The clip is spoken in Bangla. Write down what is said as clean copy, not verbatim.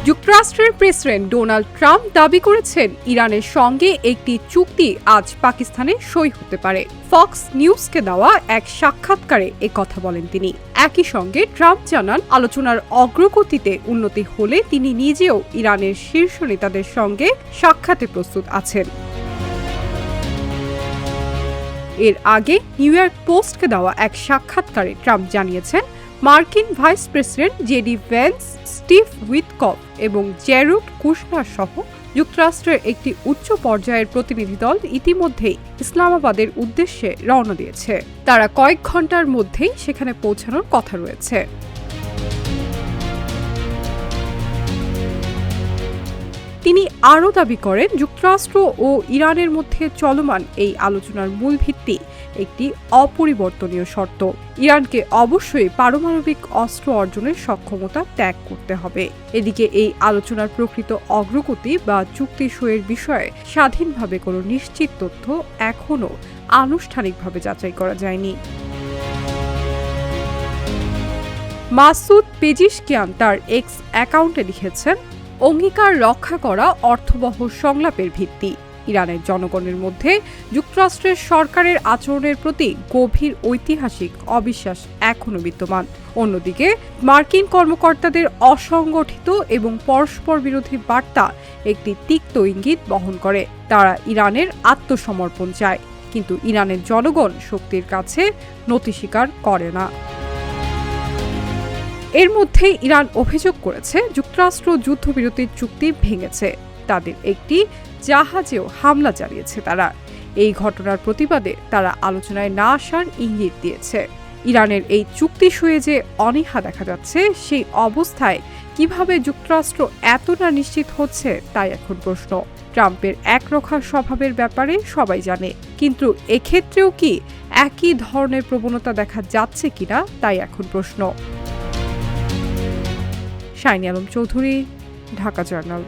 যুক্তরাষ্ট্রের প্রেসিডেন্ট ডোনাল্ড ট্রাম্প দাবি করেছেন ইরানের সঙ্গে একটি চুক্তি আজ পাকিস্তানে সই হতে পারে। ফক্স নিউজকে দেওয়া এক সাক্ষাৎকারে কথা বলেন তিনি। একই সঙ্গে ট্রাম্প জানান, আলোচনার অগ্রগতিতে উন্নতি হলে তিনি নিজেও ইরানের শীর্ষ নেতাদের সঙ্গে সাক্ষাতে প্রস্তুত আছেন। এর আগে নিউ ইয়র্ক পোস্টকে দেওয়া এক সাক্ষাৎকারে ট্রাম্প জানিয়েছেন, মার্কিন vice president JD Vance, Steve Witkoff এবং জ্যারেড কুশনার সহ যুক্তরাষ্ট্রের একটি উচ্চ পর্যায়ের প্রতিনিধি দল ইতিমধ্যেই ইসলামাবাদের উদ্দেশ্যে রওনা দিয়েছে। তারা কয়েক ঘন্টার মধ্যেই সেখানে পৌঁছানোর কথা রয়েছে। তিনি আরও দাবি করেন, যুক্তরাষ্ট্র ও ইরানের মধ্যে চলমান এই আলোচনার মূল ভিত্তি একটি অপরিবর্তনীয় শর্ত। ইরানকে অবশ্যই পারমাণবিক অস্ত্র অর্জনের সক্ষমতা ত্যাগ করতে হবে। এদিকে এই আলোচনার প্রকৃত অগ্রগতি বা চুক্তি সইয়ের বিষয়ে স্বাধীনভাবে কোনো নিশ্চিত তথ্য এখনও আনুষ্ঠানিকভাবে যাচাই করা যায়নি। মাসুদ পেজিশকিয়ান তার এক্স অ্যাকাউন্টে লিখেছেন, অঙ্গীকার রক্ষা করা অর্থবহ সংলাপের ভিত্তি। ইরানের জনগণের মধ্যে যুক্তরাষ্ট্রের সরকারের আচরণের প্রতি গভীর ঐতিহাসিক অবিশ্বাস এখনও বিদ্যমান। অন্যদিকে মার্কিন কর্মকর্তাদের অসংগঠিত এবং পরস্পর বিরোধী বার্তা একটি তিক্ত ইঙ্গিত বহন করে। তারা ইরানের আত্মসমর্পণ চায়, কিন্তু ইরানের জনগণ শক্তির কাছে নতি স্বীকার করে না। এর মধ্যে ইরান অভিযোগ করেছে, যুক্তরাষ্ট্র যুদ্ধবিরতির চুক্তি ভেঙেছে। তাদের একটি জাহাজেও হামলা চালিয়েছে তারা। এই ঘটনার প্রতিবাদে তারা আলোচনায় না আসার ইঙ্গিত দিয়েছে। ইরানের এই চুক্তি সইয়ে যে অনীহা দেখা যাচ্ছে, সেই অবস্থায় কিভাবে যুক্তরাষ্ট্র এতটা নিশ্চিত হচ্ছে তাই এখন প্রশ্ন। ট্রাম্পের একরোখা স্বভাবের ব্যাপারে সবাই জানে, কিন্তু এক্ষেত্রেও কি একই ধরনের প্রবণতা দেখা যাচ্ছে কিনা তাই এখন প্রশ্ন। Shiny Alam Chowdhury, Dhaka journal.